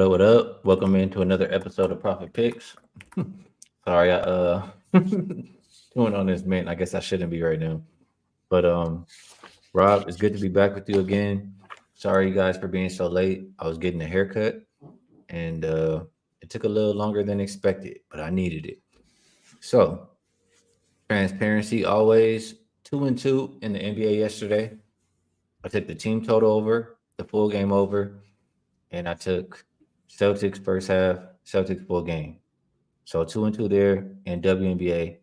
up? What up? Welcome into another episode of Profit Picks. Sorry, I doing on this mint. I guess I shouldn't be right now. But Rob, it's good to be back with you again. Sorry you guys for being so late. I was getting a haircut and it took a little longer than expected, but I needed it. So transparency always 2-2 in the NBA yesterday. I took the team total over, the full game over, and I took Celtics first half, Celtics full game. So 2-2 there in WNBA.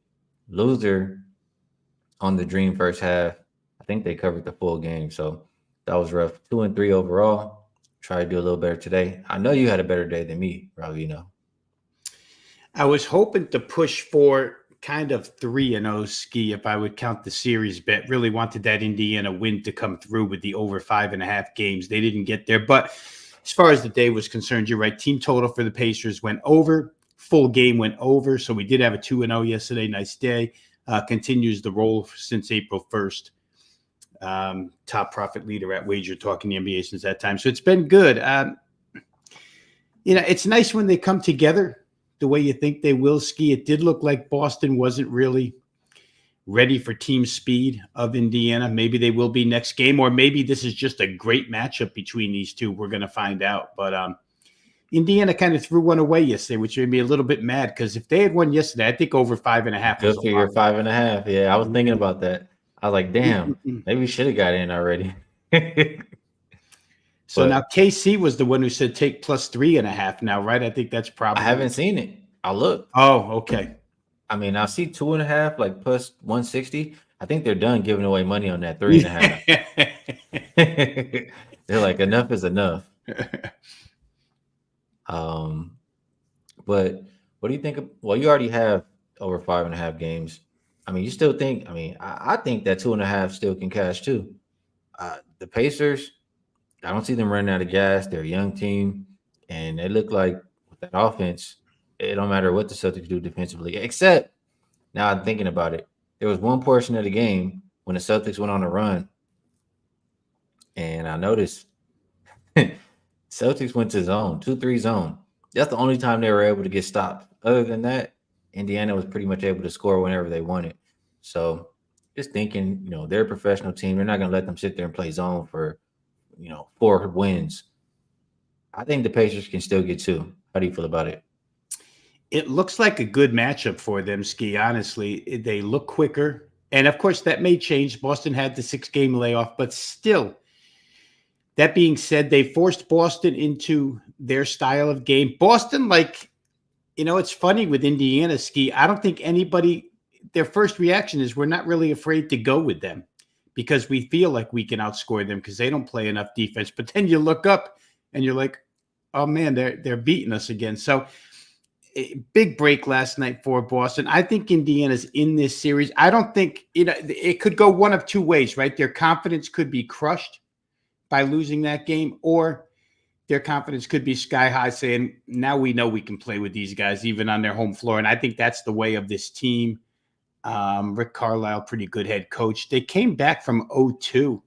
Loser on the Dream first half. I think they covered the full game, so that was rough. 2-3 overall. Try to do a little better today. I know you had a better day than me, Ravino. I was hoping to push for kind of 3-0 Skee if I would count the series bet. Really wanted that Indiana win to come through with the over 5.5 games. They didn't get there, but as far as the day was concerned, you're right. Team total for the Pacers went over. Full game went over. So we did have a 2-0 yesterday. Nice day. Continues the roll since April 1st. Top profit leader at Wagertalk in the NBA since that time. So it's been good. It's nice when they come together the way you think they will, Skee. It did look like Boston wasn't really ready for team speed of Indiana. Maybe they will be next game, or maybe this is just a great matchup between these two. We're going to find out. But Indiana kind of threw one away yesterday, which made me a little bit mad because if they had won yesterday, I think over 5.5. Good for your 5.5. Yeah, I was thinking about that. I was like, damn, maybe we should have got in already. So now KC was the one who said take plus 3.5 now, right? I think that's probably. I haven't seen it. I'll look. Oh, okay. I mean, I see 2.5, like plus 160. I think they're done giving away money on that 3.5. They're like, enough is enough. But what do you think of, well, you already have over 5.5 games. I mean, you still think, I think that 2.5 still can cash too. The Pacers, I don't see them running out of gas. They're a young team, and they look like with that offense, it don't matter what the Celtics do defensively, except now I'm thinking about it. There was one portion of the game when the Celtics went on a run, and I noticed Celtics went to zone, 2-3 zone. That's the only time they were able to get stopped. Other than that, Indiana was pretty much able to score whenever they wanted. So just thinking, they're a professional team. They're not going to let them sit there and play zone for, 4 wins. I think the Pacers can still get 2. How do you feel about it? It looks like a good matchup for them, Skee, honestly. They look quicker. And, of course, that may change. Boston had the 6-game layoff, but still, that being said, they forced Boston into their style of game. Boston, it's funny with Indiana, Skee. I don't think anybody, their first reaction is we're not really afraid to go with them because we feel like we can outscore them because they don't play enough defense. But then you look up and you're like, oh, man, they're beating us again. So, big break last night for Boston. I think Indiana's in this series. I don't think, it could go one of two ways, right? Their confidence could be crushed by losing that game, or their confidence could be sky high saying, now we know we can play with these guys even on their home floor. And I think that's the way of this team. Rick Carlisle, pretty good head coach. They came back from 0-2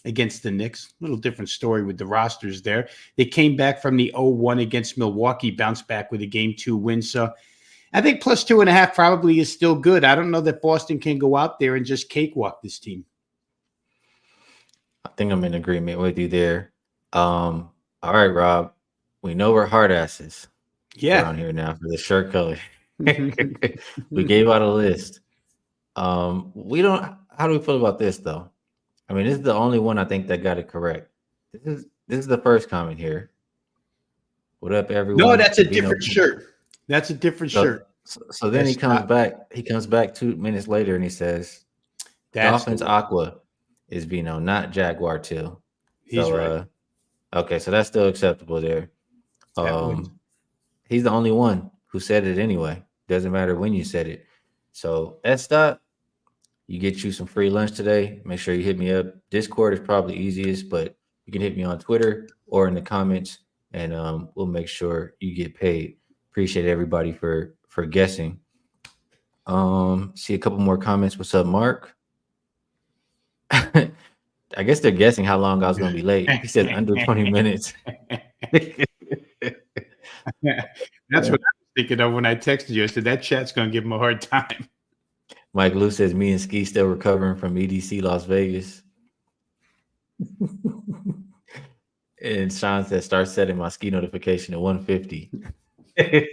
against the Knicks. A little different story with the rosters there. They came back from the 0-1 against Milwaukee, bounced back with a game 2 win. So I think plus 2.5 probably is still good. I don't know that Boston can go out there and just cakewalk this team. I think I'm in agreement with you there. All right, Rob. We know we're hard asses. Yeah. Around here now for the shirt color. We gave out a list. How do we feel about this though? I mean, this is the only one I think that got it correct. This is the first comment here. What up, everyone? No, that's a different shirt. That's a different shirt. So then he comes back. He comes back 2 minutes later and he says, Dolphins Aqua is Veno, not Jaguar Till. He's right. Okay, so that's still acceptable there. He's the only one who said it anyway. Doesn't matter when you said it. So S. You get you some free lunch today. Make sure you hit me up. Discord is probably easiest, but you can hit me on Twitter or in the comments, and we'll make sure you get paid. Appreciate everybody for guessing. See a couple more comments. What's up, Mark? I guess they're guessing how long I was going to be late. He said under 20 minutes. That's what I was thinking of when I texted you. I said that chat's going to give him a hard time. Mike Lou says, me and Skee still recovering from EDC Las Vegas. And Sean says, start setting my Skee notification at 150. That's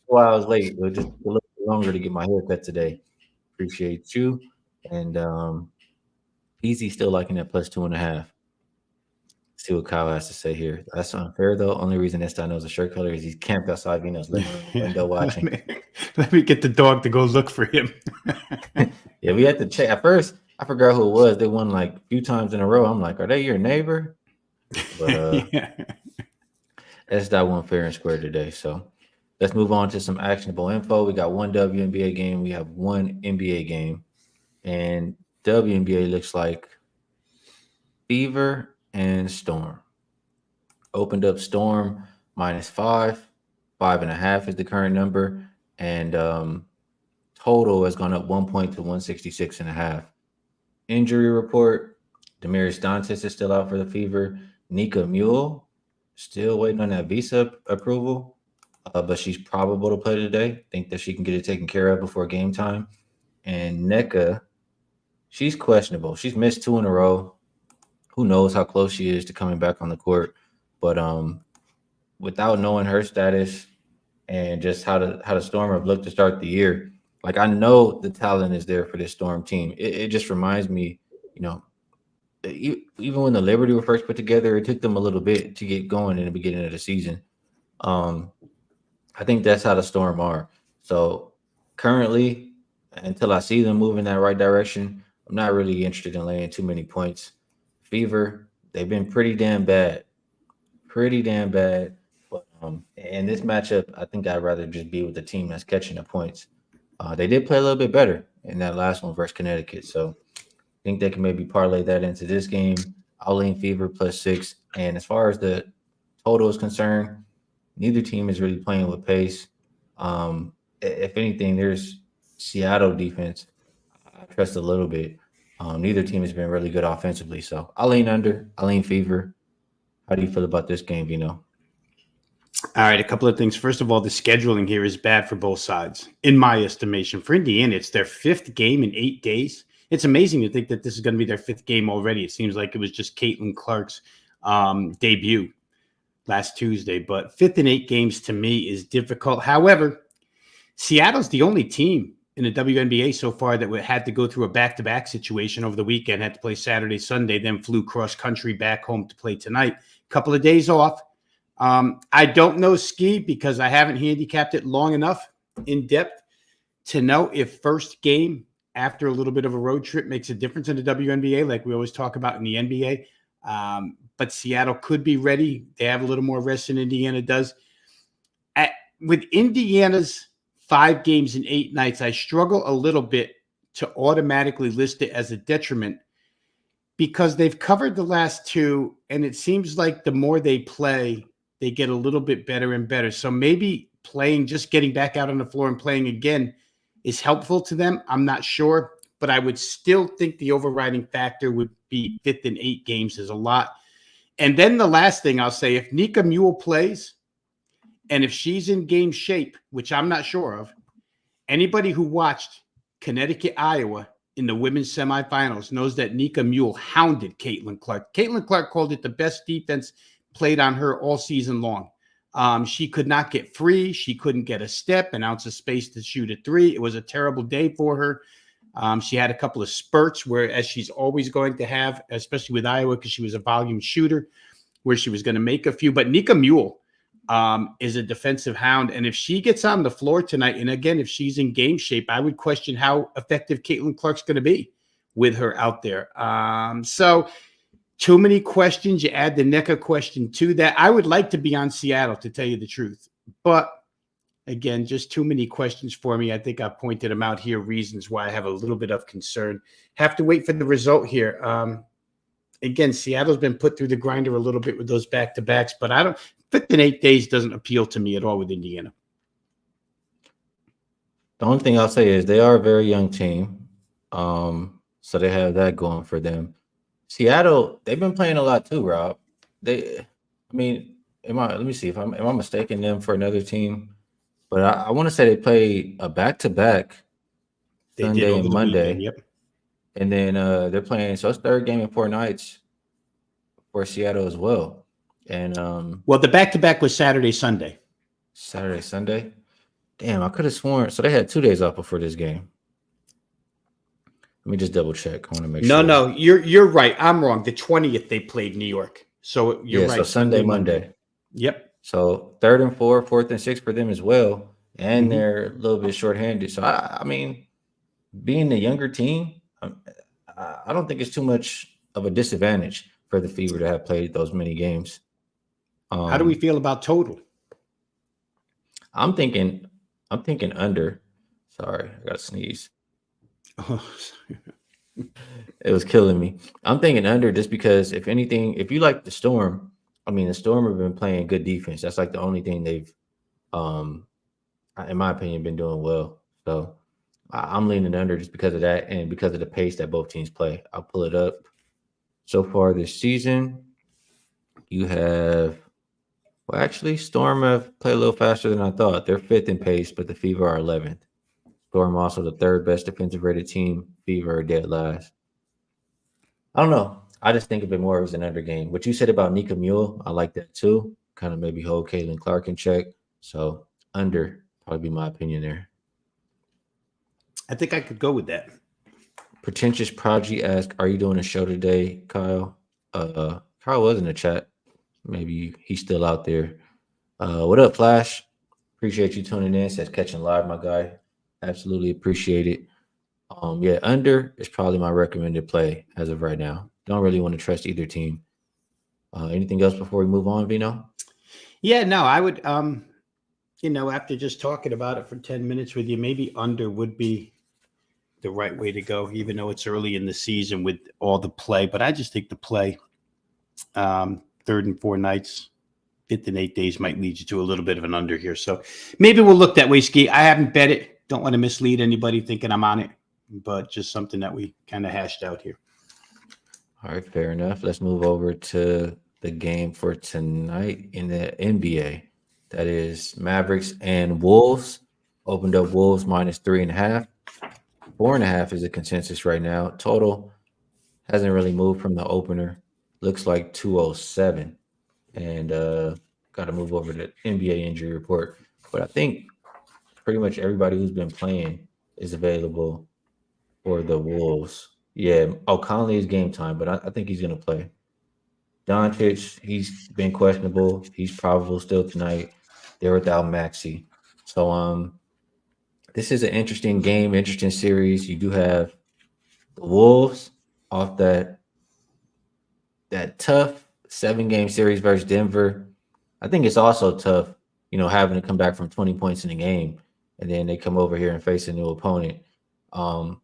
why I was late. It was just a little bit longer to get my haircut today. Appreciate you. And Easy still liking that plus 2.5. See what Kyle has to say here. That's unfair though. Only reason this guy knows the shirt color is he's camped outside Veno's living room window watching. Let me get the dog to go look for him. Yeah, we had to check. At first, I forgot who it was. They won like a few times in a row. I'm like, are they your neighbor? But that's that one fair and square today. So let's move on to some actionable info. We got one WNBA game. We have one NBA game. And WNBA looks like Fever and Storm. Opened up Storm -5, 5.5 is the current number, and total has gone up 1 point to 166.5. Injury report: Damaris Dantas is still out for the Fever. Nika Mule still waiting on that visa approval, but she's probable to play today. Think that she can get it taken care of before game time. And Nneka, she's questionable. She's missed 2 in a row. Who knows how close she is to coming back on the court? But without knowing her status and just how the Storm have looked to start the year, like I know the talent is there for this Storm team. It just reminds me, even when the Liberty were first put together, it took them a little bit to get going in the beginning of the season. I think that's how the Storm are. So currently, until I see them move in that right direction, I'm not really interested in laying too many points. Fever, they've been pretty damn bad. But in this matchup, I think I'd rather just be with the team that's catching the points. They did play a little bit better in that last one versus Connecticut. So I think they can maybe parlay that into this game. I'll lean Fever +6. And as far as the total is concerned, neither team is really playing with pace. If anything, there's Seattle defense I trust a little bit. Neither team has been really good offensively. So I'll lean under. I'll lean Fever. How do you feel about this game, Veno? All right, a couple of things. First of all, the scheduling here is bad for both sides, in my estimation. For Indiana, it's their 5th game in 8 days. It's amazing to think that this is going to be their 5th game already. It seems like it was just Caitlin Clark's debut last Tuesday. But 5th in 8 games to me is difficult. However, Seattle's the only team in the WNBA so far that had to go through a back-to-back situation over the weekend, had to play Saturday, Sunday, then flew cross-country back home to play tonight. Couple of days off. I don't know Skee because I haven't handicapped it long enough in depth to know if first game after a little bit of a road trip makes a difference in the WNBA, like we always talk about in the NBA. But Seattle could be ready. They have a little more rest than Indiana does. With Indiana's 5 games in 8 nights, I struggle a little bit to automatically list it as a detriment because they've covered the last 2, and it seems like the more they play, they get a little bit better and better. So maybe just getting back out on the floor and playing again is helpful to them. I'm not sure, but I would still think the overriding factor would be 5th in 8 games is a lot. And then the last thing I'll say, if Nika Mule plays, and if she's in game shape, which I'm not sure of, anybody who watched Connecticut, Iowa in the women's semifinals knows that Nika Mule hounded Caitlin Clark. Caitlin Clark called it the best defense played on her all season long. She could not get free. She couldn't get a step, an ounce of space to shoot a 3. It was a terrible day for her. She had a couple of spurts where, as she's always going to have, especially with Iowa, because she was a volume shooter, where she was going to make a few. But Nika Mule is a defensive hound. And if she gets on the floor tonight, and again, if she's in game shape, I would question how effective Caitlin Clark's going to be with her out there. So too many questions. You add the Nneka question to that. I would like to be on Seattle, to tell you the truth. But again, just too many questions for me. I think I pointed them out here, reasons why I have a little bit of concern. Have to wait for the result here. Again, Seattle's been put through the grinder a little bit with those back-to-backs, but 5th in 8 days doesn't appeal to me at all with Indiana. The only thing I'll say is they are a very young team. So they have that going for them. Seattle, they've been playing a lot too, Rob. Let me see if am I mistaking them for another team? But I want to say they played a back-to-back They did Sunday over and the weekend. Monday, Yep. and then they're playing. So it's third game in 4 nights for Seattle as well, and Well, the back-to-back was Saturday, Sunday. Saturday, Sunday. Damn, I could have sworn. So they had 2 days off before this game. Let me just double check. I want to make No, sure. no, you're right. I'm wrong. The 20th they played New York. So you're Yeah, right. so Sunday, Monday. Yep. So third and four, fourth and six for them as well, and Mhm. they're a little bit shorthanded. So I mean, being the younger team, I don't think it's too much of a disadvantage for the Fever to have played those many games. How do we Um, feel about total? I'm thinking, I'm thinking under. Sorry, I got to sneeze. Oh, It was killing me. I'm thinking under just because, if anything, if you like the Storm, I mean, the Storm have been playing good defense. That's like the only thing they've, um, in my opinion, been doing well. So I'm leaning under just because of that and because of the pace that both teams play. I'll pull it up. So far this season, you have, well, actually, Storm have played a little faster than I thought. They're fifth in pace, but the Fever are 11th. Storm also the third best defensive rated team. Fever are dead last. I don't know. I just think of it more as an under game. What you said about Nika Mule, I like that too. Kind of maybe hold Caitlin Clark in check. So under probably be my opinion there. I think I could go with that. Pretentious Prodigy asked, "Are you doing a show today, Kyle?" Kyle was in the chat. Maybe he's still out there. What up, Flash? Appreciate you tuning in. Says catching live, my guy. Absolutely appreciate it. Yeah, under is probably my recommended play as of right now. Don't really want to trust either team. Anything else before we move on, Vino? Yeah, no, I would after just talking about it for 10 minutes with you, maybe under would be the right way to go, even though it's early in the season with all the play. But I just think the play, third and 4 nights, fifth and 8 days might lead you to a little bit of an under here. So maybe we'll look that way, Skee. I haven't bet it. Don't want to mislead anybody thinking I'm on it, but just something that we kind of hashed out here. All right, fair enough. Let's move over to the game for tonight in the NBA. That is Mavericks and Wolves. Opened up Wolves minus 3.5. 4.5 is the consensus right now. Total hasn't really moved from the opener. Looks like 207. And got to move over to NBA injury report. But I think pretty much everybody who's been playing is available for the Wolves. Yeah. Oh, Conley is game time, but I think he's going to play. Doncic, he's been questionable. He's probable still tonight. They're without Maxi. So this is an interesting game, interesting series. You do have the Wolves off that tough 7-game series versus Denver. I think it's also tough, having to come back from 20 points in a game and then they come over here and face a new opponent. In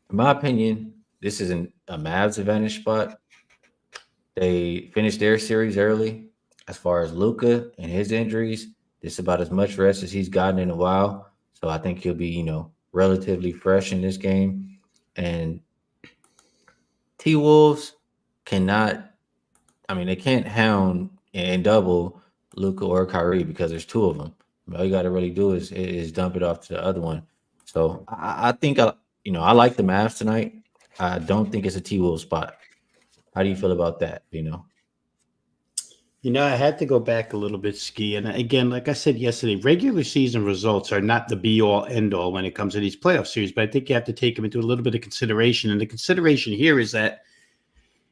my opinion, this isn't a Mavs advantage spot. They finished their series early. As far as Luka and his injuries, this is about as much rest as he's gotten in a while. So I think he'll be, relatively fresh in this game. And T Wolves cannot, I mean, they can't hound and double Luka or Kyrie because there's two of them. All you got to really do is dump it off to the other one. So I think I like the Mavs tonight. I don't think it's a T Wolves spot. How do you feel about that? I had to go back a little bit, Skee. And again, like I said yesterday, regular season results are not the be-all, end-all when it comes to these playoff series, but I think you have to take them into a little bit of consideration. And the consideration here is that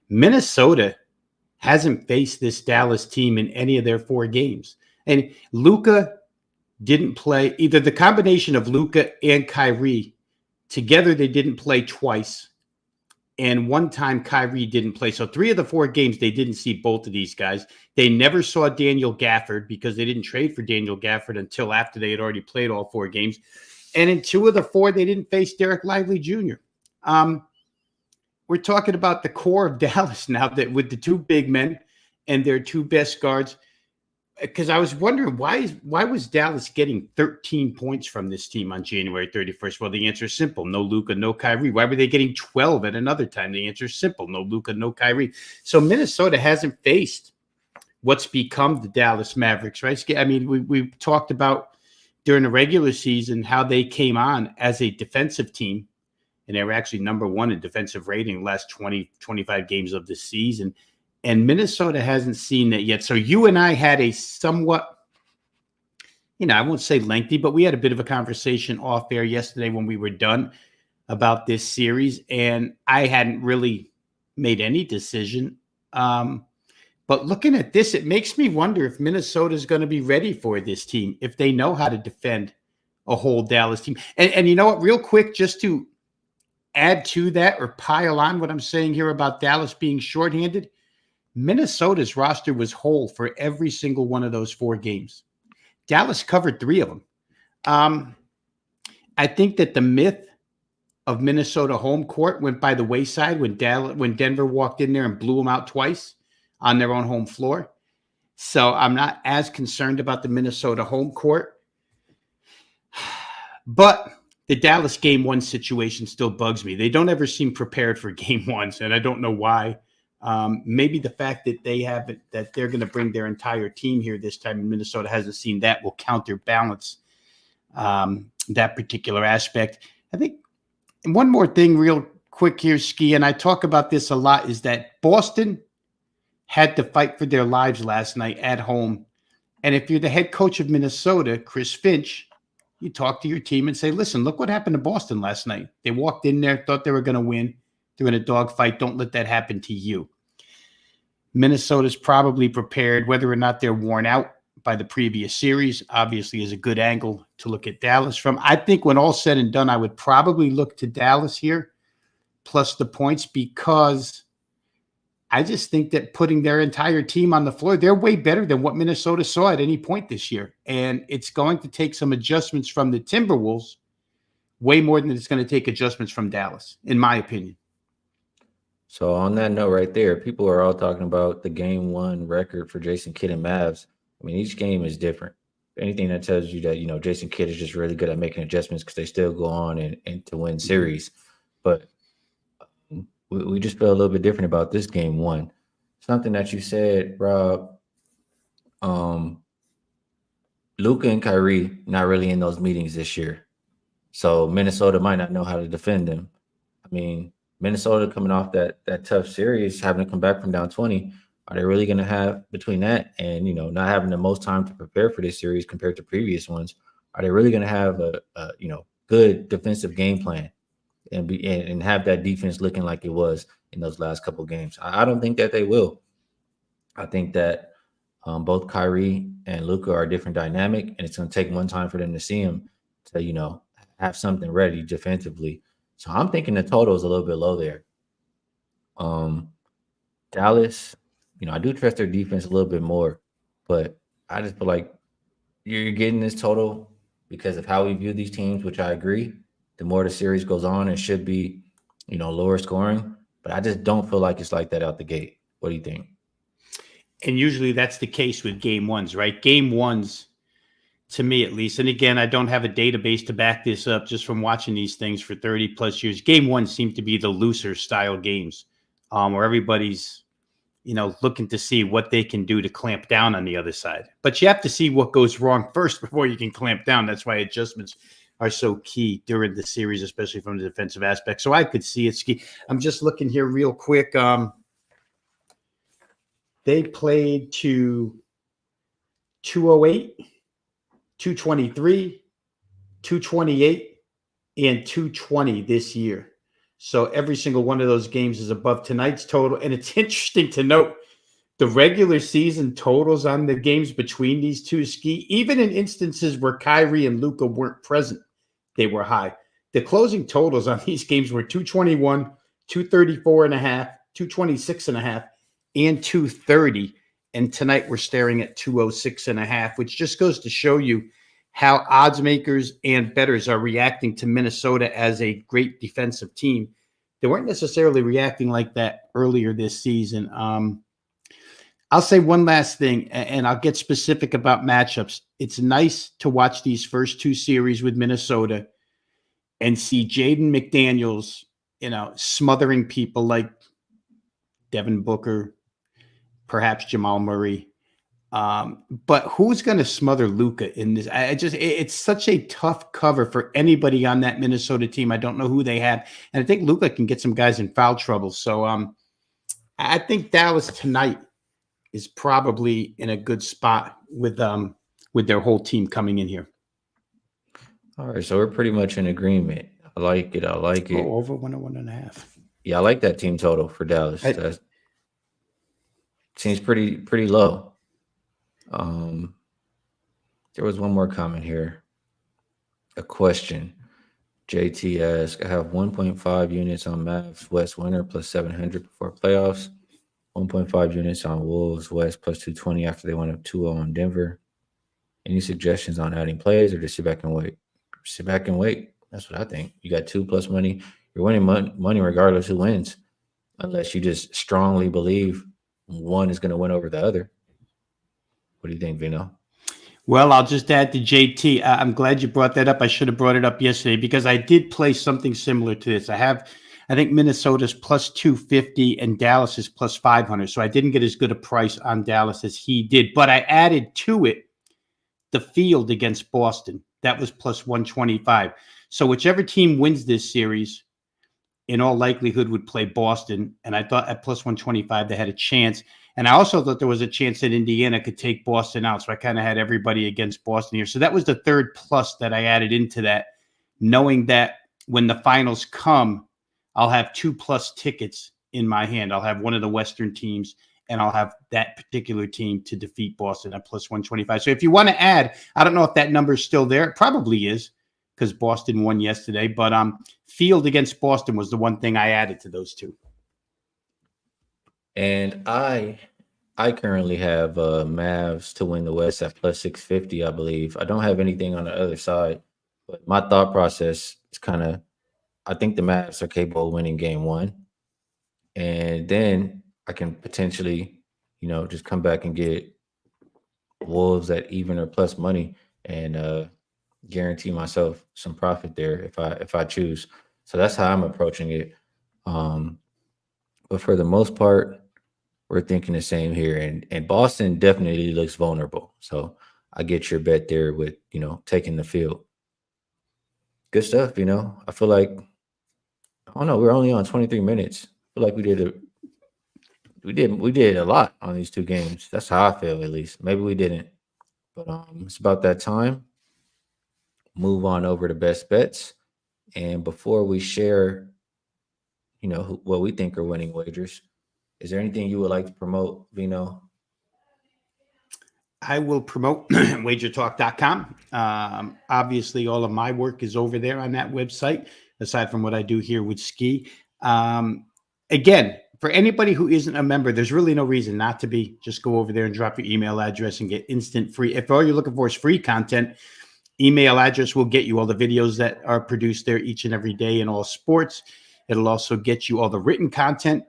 Minnesota hasn't faced this Dallas team in any of their 4 games. And Luka didn't play, either the combination of Luka and Kyrie together, they didn't play twice. And one time Kyrie didn't play. So 3 of the 4 games, they didn't see both of these guys. They never saw Daniel Gafford because they didn't trade for Daniel Gafford until after they had already played all 4 games. And in 2 of the 4, they didn't face Derek Lively Jr. We're talking about the core of Dallas now, that with the 2 big men and their 2 best guards. Because I was wondering, why was Dallas getting 13 points from this team on January 31st? Well, the answer is simple. No Luka, no Kyrie. Why were they getting 12 at another time? The answer is simple. No Luka, no Kyrie. So Minnesota hasn't faced what's become the Dallas Mavericks, right? I mean, we talked about during the regular season how they came on as a defensive team, and they were actually number one in defensive rating the last 20, 25 games of the season. And Minnesota hasn't seen that yet. So you and I had a somewhat, I won't say lengthy, but we had a bit of a conversation off air yesterday when we were done about this series. And I hadn't really made any decision. But looking at this, it makes me wonder if Minnesota is going to be ready for this team, if they know how to defend a whole Dallas team. And you know what, real quick, just to add to that or pile on what I'm saying here about Dallas being shorthanded, Minnesota's roster was whole for every single one of those 4 games. Dallas covered 3 of them. I think that the myth of Minnesota home court went by the wayside when Denver walked in there and blew them out twice on their own home floor. So I'm not as concerned about the Minnesota home court. But the Dallas game 1 situation still bugs me. They don't ever seem prepared for game 1s, and I don't know why. Maybe the fact that that they're going to bring their entire team here this time, and Minnesota hasn't seen that, will counterbalance that particular aspect. I think, and one more thing real quick here, Skee, and I talk about this a lot, is that Boston had to fight for their lives last night at home. And if you're the head coach of Minnesota, Chris Finch, you talk to your team and say, listen, look what happened to Boston last night. They walked in there, thought they were going to win. They're in a dogfight. Don't let that happen to you. Minnesota's probably prepared, whether or not they're worn out by the previous series, obviously is a good angle to look at Dallas from. I think when all's said and done, I would probably look to Dallas here, plus the points, because I just think that putting their entire team on the floor, they're way better than what Minnesota saw at any point this year. And it's going to take some adjustments from the Timberwolves, way more than it's going to take adjustments from Dallas, in my opinion. So on that note right there, people are all talking about the game 1 record for Jason Kidd and Mavs. I mean, each game is different. Anything that tells you that, Jason Kidd is just really good at making adjustments because they still go on and to win series. But we just feel a little bit different about this game 1. Something that you said, Rob, Luka and Kyrie not really in those meetings this year. So Minnesota might not know how to defend them. I mean, Minnesota coming off that tough series, having to come back from down 20, are they really going to have, between that and, not having the most time to prepare for this series compared to previous ones, are they really going to have a good defensive game plan and have that defense looking like it was in those last couple of games? I don't think that they will. I think that both Kyrie and Luka are a different dynamic, and it's going to take one time for them to see them to, have something ready defensively. So I'm thinking the total is a little bit low there. Dallas, I do trust their defense a little bit more, but I just feel like you're getting this total because of how we view these teams, which I agree. The more the series goes on, it should be, lower scoring. But I just don't feel like it's like that out the gate. What do you think? And usually that's the case with game 1s, right? Game 1s, to me at least, and again, I don't have a database to back this up just from watching these things for 30 plus years. Game 1 seem to be the looser style games where everybody's, looking to see what they can do to clamp down on the other side. But you have to see what goes wrong first before you can clamp down. That's why adjustments are so key during the series, especially from the defensive aspect. So I could see it, Skee. I'm just looking here real quick. They played to 208. 223, 228, and 220 this year. So every single one of those games is above tonight's total. And it's interesting to note the regular season totals on the games between these two, Skee, even in instances where Kyrie and Luka weren't present, they were high. The closing totals on these games were 221, 234.5, 226.5, and 230. And tonight we're staring at 206.5, which just goes to show you how odds makers and bettors are reacting to Minnesota as a great defensive team. They weren't necessarily reacting like that earlier this season. I'll say one last thing, and I'll get specific about matchups. It's nice to watch these first 2 series with Minnesota and see Jaden McDaniels, smothering people like Devin Booker, perhaps Jamal Murray. But who's going to smother Luka in this? It's such a tough cover for anybody on that Minnesota team. I don't know who they have. And I think Luka can get some guys in foul trouble. So I think Dallas tonight is probably in a good spot with their whole team coming in here. All right, so we're pretty much in agreement. I like it. I like it. Oh, over 101.5. Yeah, I like that team total for Dallas. That seems pretty low. There was one more comment here. A question. JT asked, I have 1.5 units on Mavs West winner plus 700 before playoffs. 1.5 units on Wolves West plus 220 after they went up 2-0 on Denver. Any suggestions on adding plays or just sit back and wait? Sit back and wait. That's what I think. You got 2+ money. You're winning money regardless who wins, unless you just strongly believe one is going to win over the other. What do you think, Veno? Well, I'll just add to JT. I'm glad you brought that up. I should have brought it up yesterday because I did play something similar to this. I think Minnesota's plus 250 and Dallas is plus 500. So I didn't get as good a price on Dallas as he did, but I added to it the field against Boston. That was plus 125. So whichever team wins this series, in all likelihood, would play Boston. And I thought at plus 125, they had a chance. And I also thought there was a chance that Indiana could take Boston out. So I kind of had everybody against Boston here. So that was the third plus that I added into that, knowing that when the finals come, I'll have 2+ tickets in my hand. I'll have one of the Western teams, and I'll have that particular team to defeat Boston at plus 125. So if you want to add, I don't know if that number is still there. It probably is because Boston won yesterday. But field against Boston was the one thing I added to those two. And I currently have Mavs to win the West at plus 650, I believe. I don't have anything on the other side, but my thought process is kind of, I think the Mavs are capable of winning game one. And then I can potentially, just come back and get Wolves at even or plus money and guarantee myself some profit there if I choose. So that's how I'm approaching it. But for the most part, we're thinking the same here. And Boston definitely looks vulnerable. So I get your bet there with, taking the field. Good stuff, I feel like, I don't know, we're only on 23 minutes. I feel like we did a lot on these two games. That's how I feel, at least. Maybe we didn't. But it's about that time. Move on over to best bets. And before we share, what we think are winning wagers, is there anything you would like to promote, Veno? I will promote Wagertalk.com. Obviously, all of my work is over there on that website, aside from what I do here with Skee. Again, for anybody who isn't a member, there's really no reason not to be. Just go over there and drop your email address and get instant free. If all you're looking for is free content, email address will get you all the videos that are produced there each and every day in all sports. It'll also get you all the written content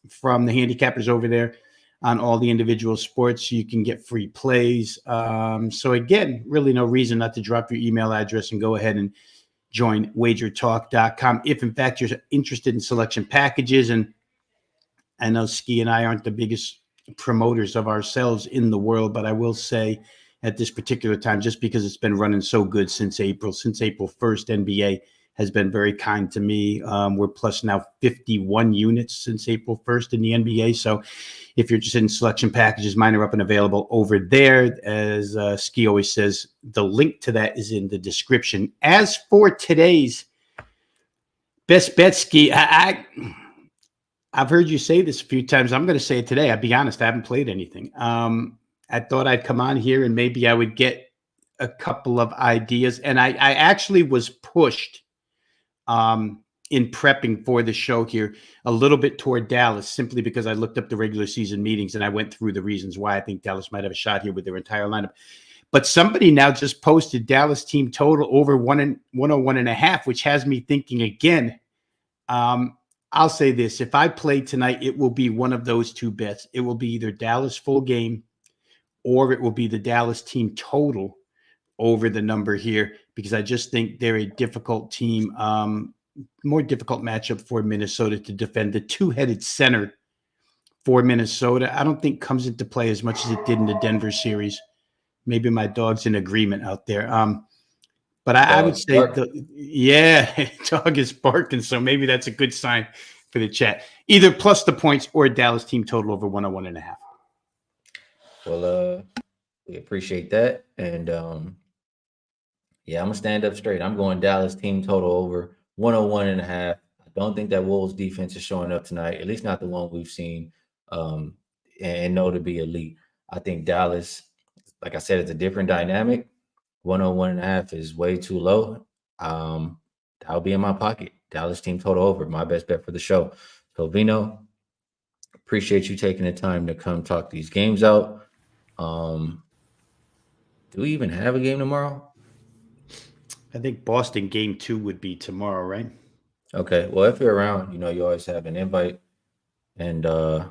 from the handicappers over there on all the individual sports. You can get free plays. So again, really no reason not to drop your email address and go ahead and join wagertalk.com. If in fact you're interested in selection packages, and I know Skee and I aren't the biggest promoters of ourselves in the world, but I will say at this particular time, just because it's been running so good since April 1st, NBA has been very kind to me. We're plus now 51 units since April 1st in the NBA. So if you're interested in selection packages, mine are up and available over there. As Skee always says, the link to that is in the description. As for today's best bet, Skee, I've heard you say this a few times. I'm going to say it today. I'll be honest, I haven't played anything. I thought I'd come on here and maybe I would get a couple of ideas. And I actually was pushed in prepping for the show here a little bit toward Dallas, simply because I looked up the regular season meetings and I went through the reasons why I think Dallas might have a shot here with their entire lineup. But somebody now just posted Dallas team total over 101.5, which has me thinking again. I'll say this. If I play tonight, it will be one of those two bets. It will be either Dallas full game or it will be the Dallas team total over the number here, because I just think they're a difficult team, more difficult matchup for Minnesota to defend. The two-headed center for Minnesota, I don't think comes into play as much as it did in the Denver series. Maybe my dog's in agreement out there. But I would say, dog is barking. So maybe that's a good sign for the chat. Either plus the points or Dallas team total over 101.5. Well, we appreciate that. And yeah, I'm gonna stand up straight. I'm going Dallas team total over 101.5. I don't think that Wolves defense is showing up tonight, at least not the one we've seen and know to be elite. I think Dallas, like I said, it's a different dynamic. 101.5 is way too low. That'll be in my pocket. Dallas team total over, my best bet for the show. So Veno, appreciate you taking the time to come talk these games out. Do we even have a game tomorrow? I think Boston game 2 would be tomorrow, right? Okay. Well, if you're around, you always have an invite. And to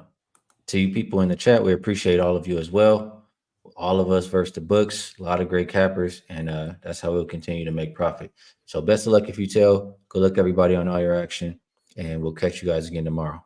you people in the chat, we appreciate all of you as well. All of us versus the books, a lot of great cappers, and that's how we'll continue to make profit. So best of luck if you tell. Good luck, everybody, on all your action, and we'll catch you guys again tomorrow.